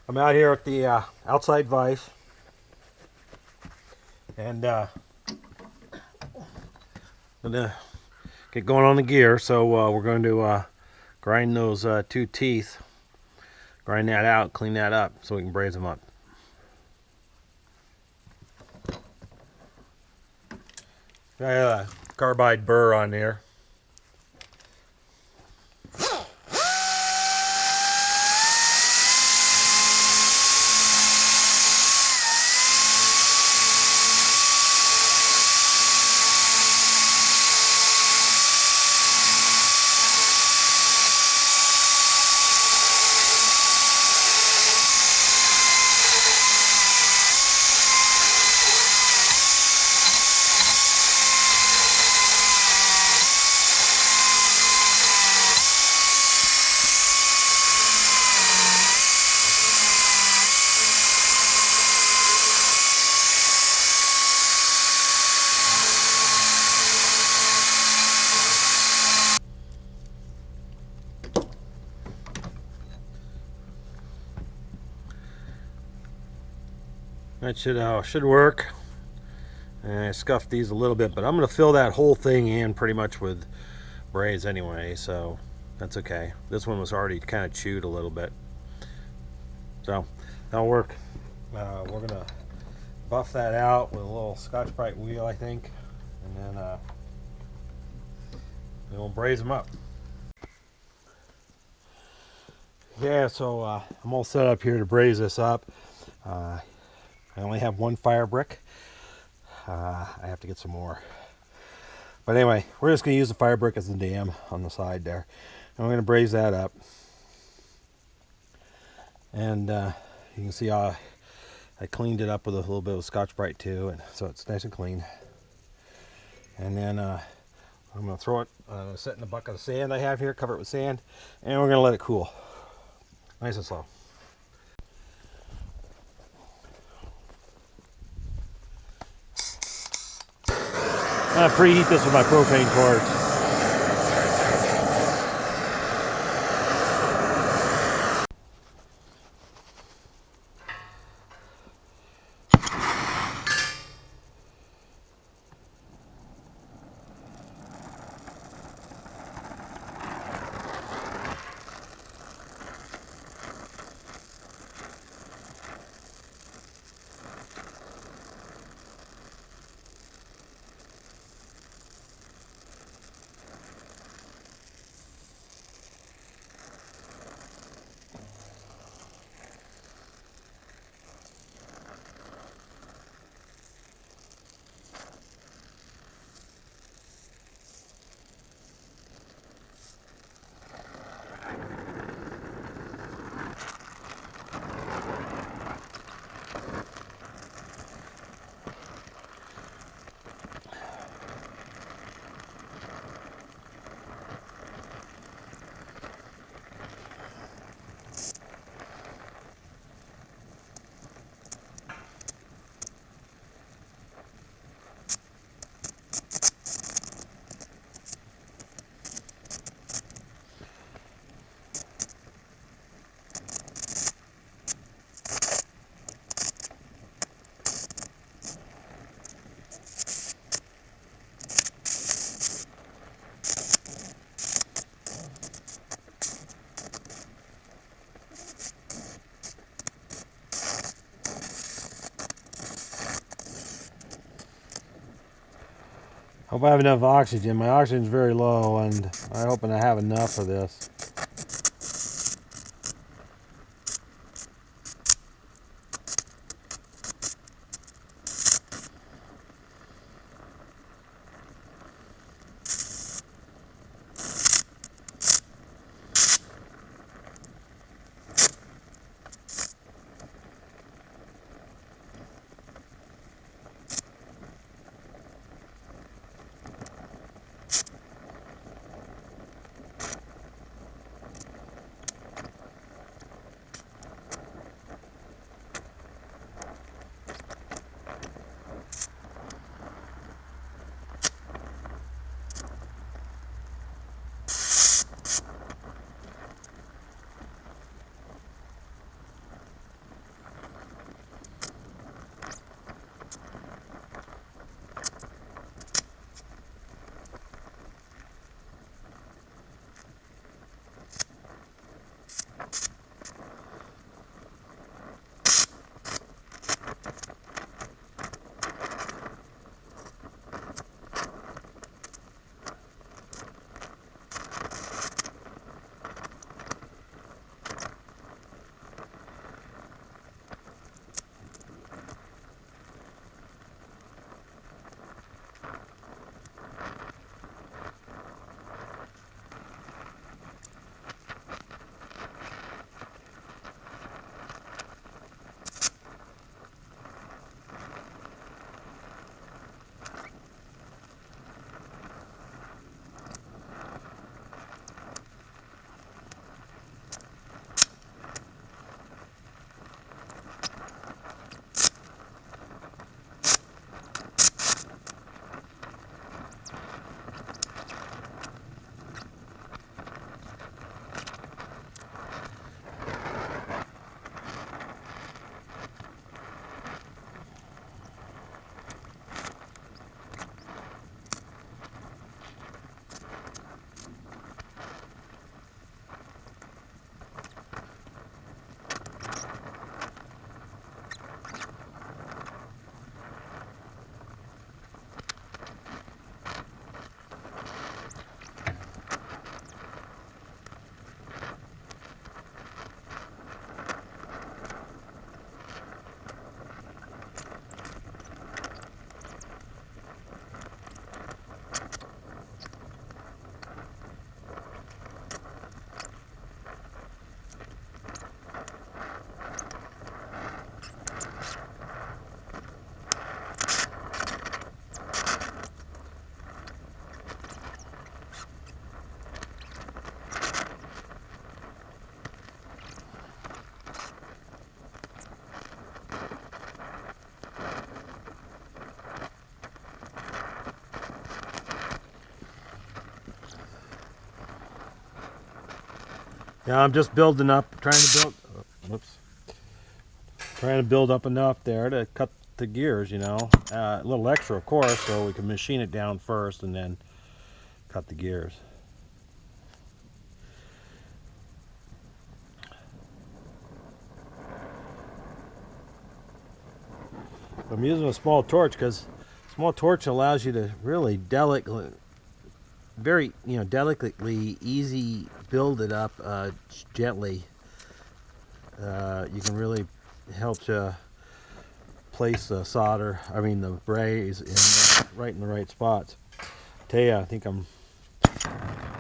I'm out here at the outside vise, and gonna get going on the gear. So we're going to grind those two teeth, grind that out, clean that up, so we can braze them up. Got a carbide burr on there. That should work. And I scuffed these a little bit, but I'm going to fill that whole thing in pretty much with braze anyway, so that's okay. This one was already kind of chewed a little bit, so that'll work. We're going to buff that out with a little Scotch-Brite wheel, I think, and then we'll braze them up. Yeah, so I'm all set up here to braze this up. I only have one fire brick. I have to get some more. But anyway, we're just going to use the fire brick as the dam on the side there. And we're going to braze that up. And you can see how I cleaned it up with a little bit of Scotch-Brite too, and so it's nice and clean. And then I'm going to throw it, set in the bucket of sand I have here, cover it with sand, and we're going to let it cool. Nice and slow. I'm going to preheat this with my propane torch. Hope I have enough oxygen. My oxygen is very low, and I'm hoping I have enough for this. Yeah, I'm just building up, trying to build up enough there to cut the gears, you know. A little extra, of course, so we can machine it down first and then cut the gears. I'm using a small torch because small torch allows you to really delicately, easy build it up gently. You can really help to place the the braze right in the right spots. Tell you, I think I'm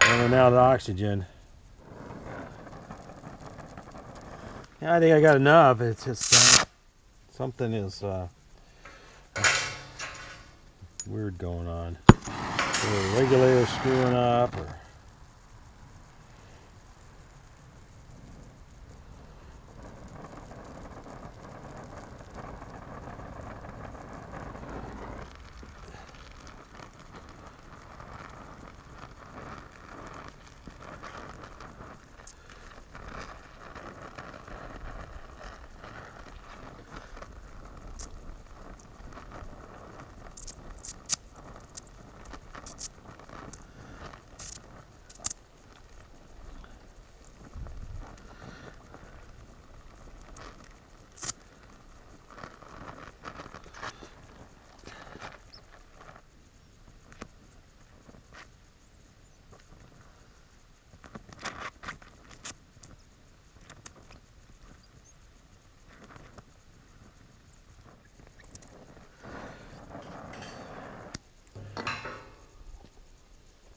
running out of oxygen. Yeah, I think I got enough. It's just something is weird going on. The regulator's screwing up, or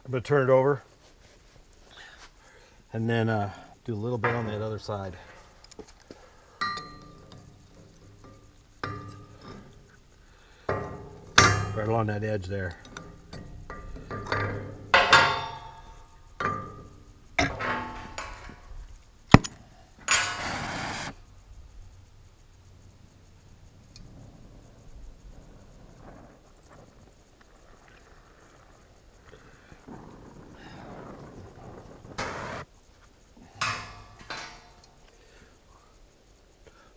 I'm gonna turn it over and then do a little bit on that other side. Right along that edge there.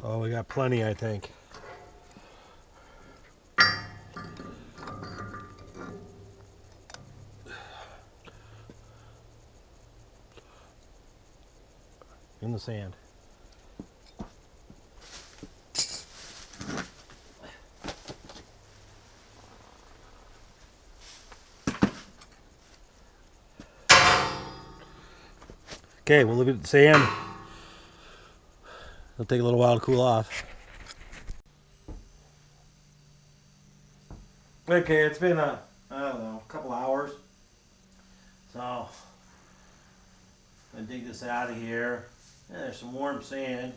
Oh, we got plenty, I think. In the sand. Okay, we'll leave it at the sand. It'll take a little while to cool off. Okay, it's been I don't know, a couple hours. So I dig this out of here. Yeah, there's some warm sand.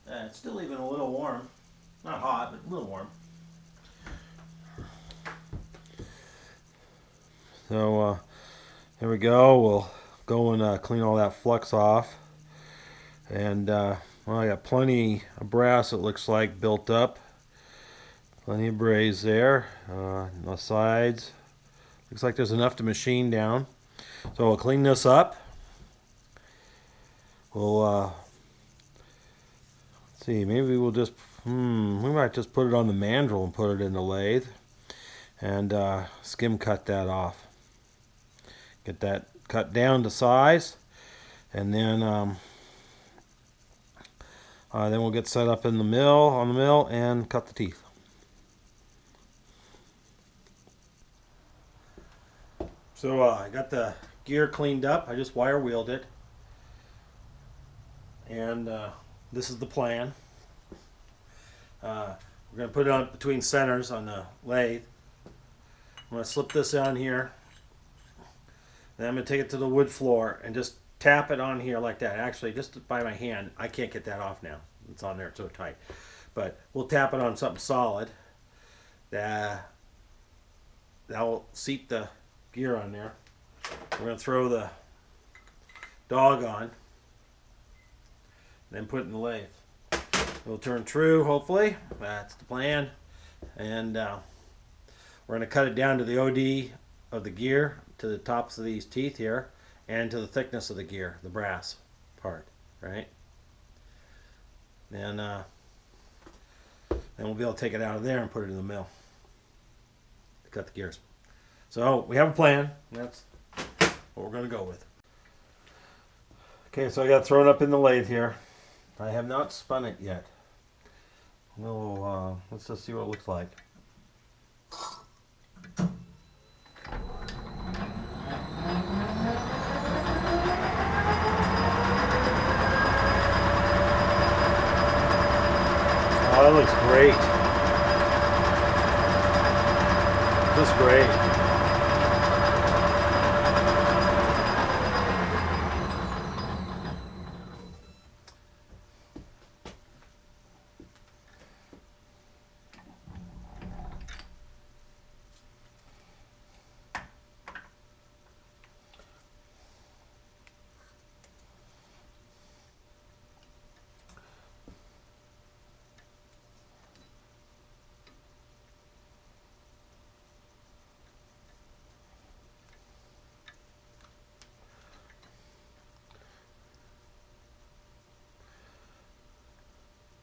It's still even a little warm. Not hot, but a little warm. So here we go. We'll go and clean all that flux off. And well, I got plenty of brass, it looks like, built up. Plenty of braze there on the sides. Looks like there's enough to machine down. So we'll clean this up. We'll see, maybe we'll just we might just put it on the mandrel and put it in the lathe and skim cut that off. Get that cut down to size, and then we'll get set up in the mill and cut the teeth. So I got the gear cleaned up. I just wire wheeled it, and this is the plan. We're going to put it on between centers on the lathe. I'm going to slip this on here. Then I'm going to take it to the wood floor and just tap it on here like that. Actually, just by my hand. I can't get that off now. It's on there, it's so tight. But we'll tap it on something solid. That will seat the gear on there. We're going to throw the dog on. Then put it in the lathe. It'll turn true, hopefully. That's the plan. And we're going to cut it down to the OD of the gear. to the tops of these teeth here and to the thickness of the gear, the brass part, right? And then we'll be able to take it out of there and put it in the mill to cut the gears. So we have a plan. That's what we're going to go with. Okay, so I got it thrown up in the lathe here. I have not spun it yet. Let's just see what it looks like. Oh, that looks great. Looks great.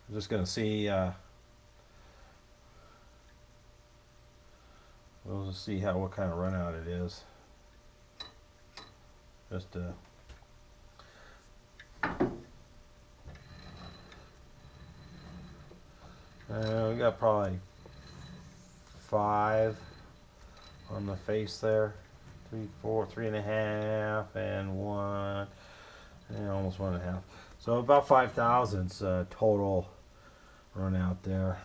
I'm just going to see, we'll just see what kind of run out it is. Just we got probably 5 on the face there, 3, 4, 3.5, and 1, and almost 1.5. So about 5 thousandths total run out there.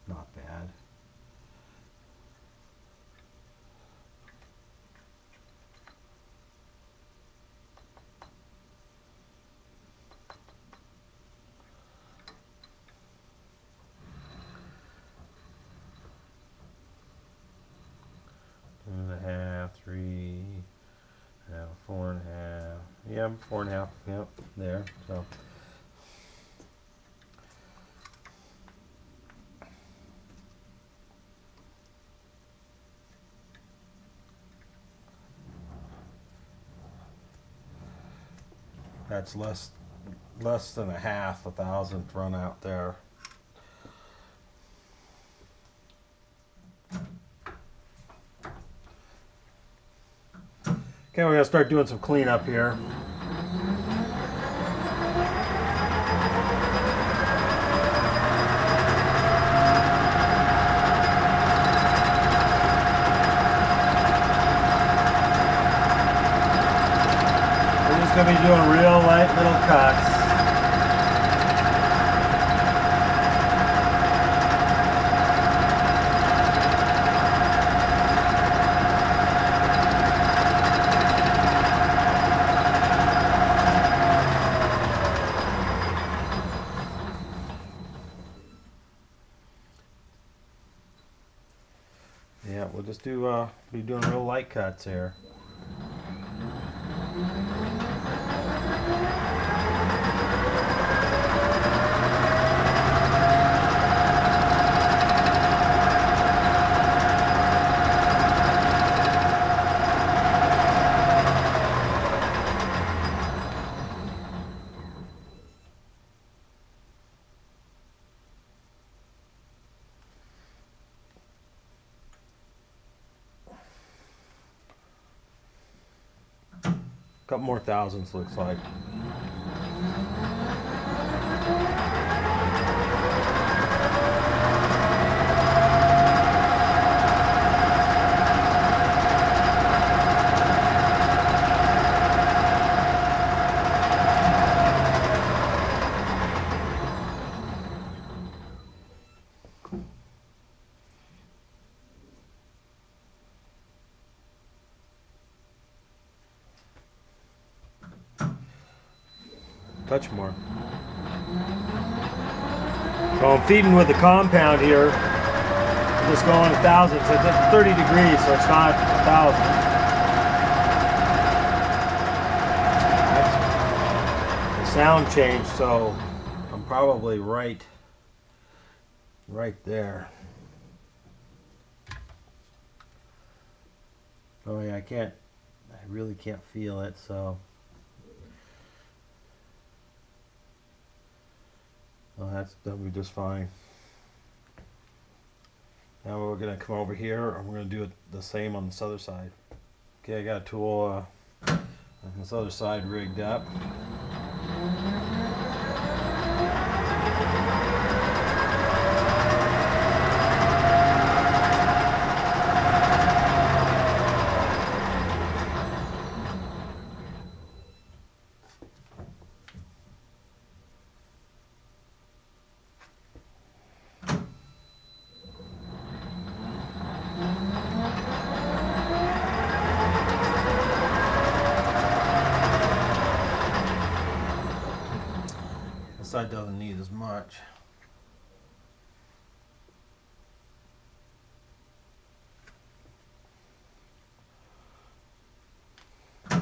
Not bad. Three, 4.5. Yeah, 4.5. Yep, there. So. That's less than a thousandth run out there. Okay, we're gonna start doing some cleanup here. We're just gonna be doing real light little cuts. Yeah, we'll just be doing real light cuts here. Couple more thousandths looks like. Touch more. So I'm feeding with the compound here. I'm just going 1,000. It's at 30 degrees, so it's not 1,000. That's the sound changed, so I'm probably right there. Oh yeah, I really can't feel it, so. Oh, that'll be just fine. Now we're gonna come over here and we're gonna do it the same on this other side. Okay, I got a tool on this other side rigged up. This side doesn't need as much. I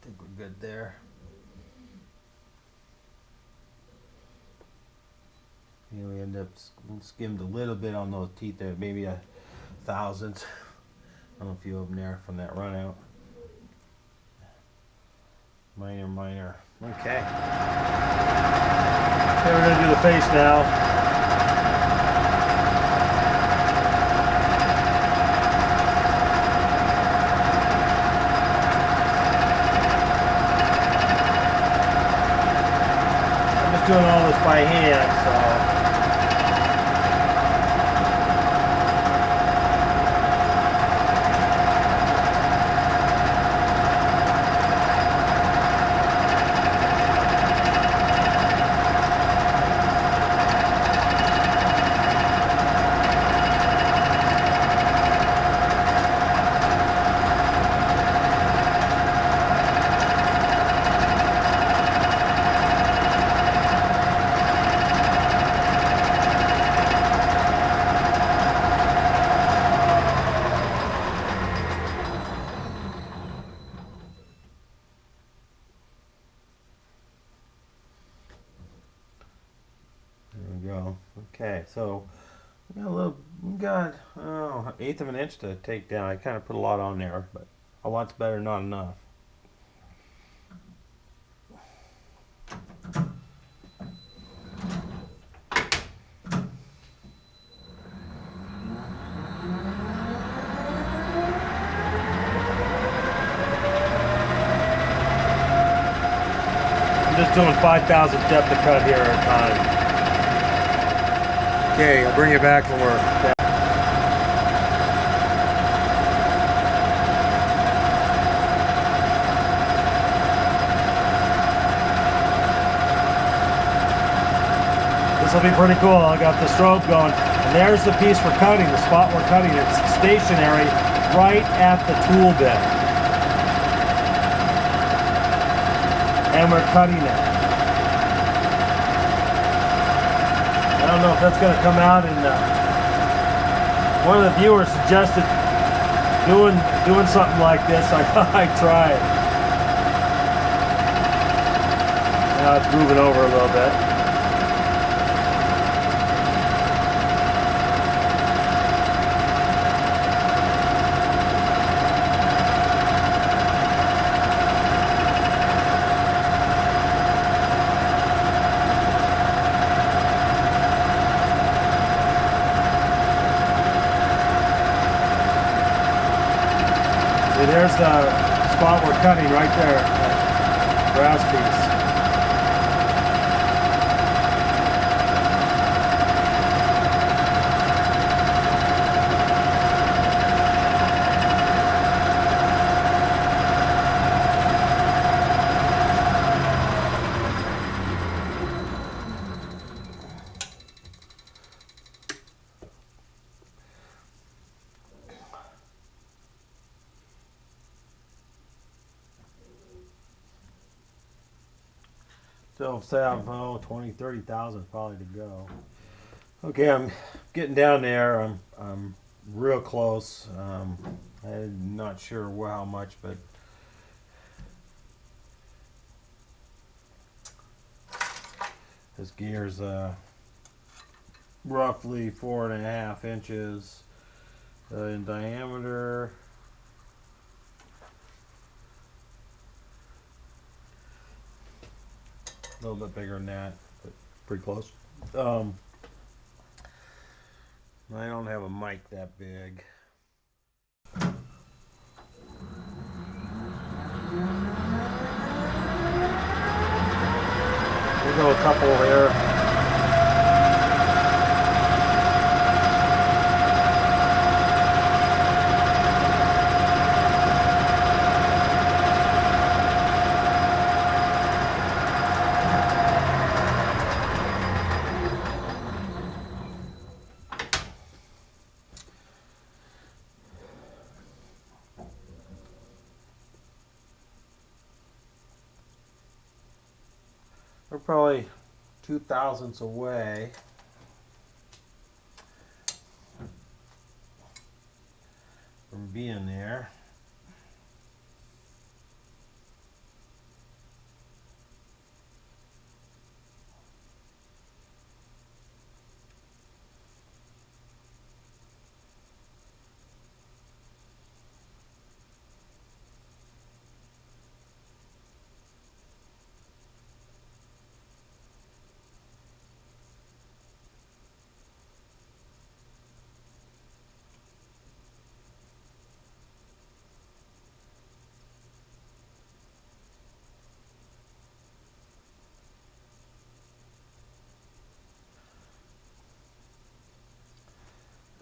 think we're good there. You know, we end up skimmed a little bit on those teeth there, maybe a thousandth on a few of them there from that run out. Minor. Okay. Okay, we're gonna do the face now. Doing all this by hand, so go. Okay, so we got eighth of an inch to take down. I kind of put a lot on there, but a lot's better than not enough. I'm just doing 5,000 depth of cut here at a time. Okay, I'll bring you back when we're back. This will be pretty cool. I got the strobe going. And there's the piece we're cutting, the spot we're cutting. It's stationary right at the tool bit. And we're cutting it. I don't know if that's going to come out, and one of the viewers suggested doing something like this. I thought I'd try it. Now it's moving over a little bit. There's the spot we're cutting right there, that brass piece. So say I have 20, 30,000 probably to go. Okay, I'm getting down there. I'm real close. I'm not sure how much, but this gear's roughly 4.5 inches in diameter. A little bit bigger than that, but pretty close. I don't have a mic that big. We'll go a couple here. We're probably 2 thousandths away. From being there.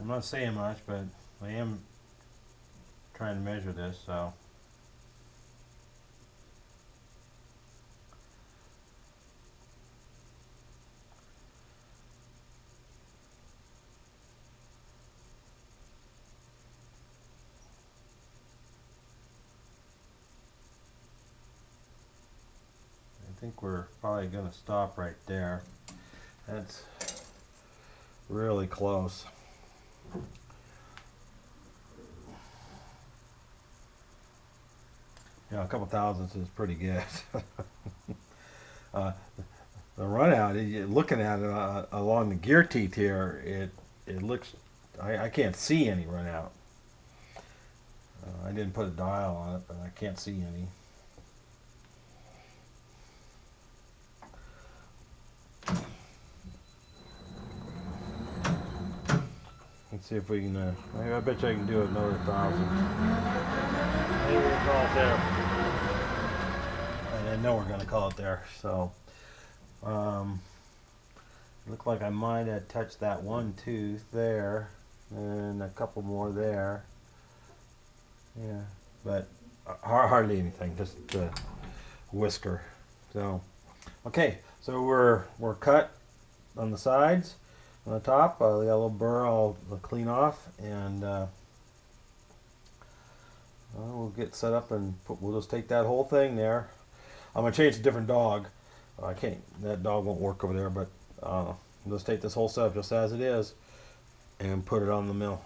I'm not saying much, but I am trying to measure this, so. I think we're probably going to stop right there. That's really close. Yeah, a couple thousandths is pretty good. The run out, looking at it along the gear teeth here, it looks, I can't see any run out. I didn't put a dial on it, but I can't see any. Let's see if we can, I bet you I can do another 1,000. Maybe we'll call it there. And I know we're going to call it there. So, look like I might have touched that one tooth there, and a couple more there. Yeah, but hardly anything, just a whisker. So, okay, so we're cut on the sides. On the top, we got a little burr I'll clean off, and we'll get set up and we'll just take that whole thing there. I'm gonna change a different dog. I can't. That dog won't work over there, but let's take this whole setup just as it is and put it on the mill.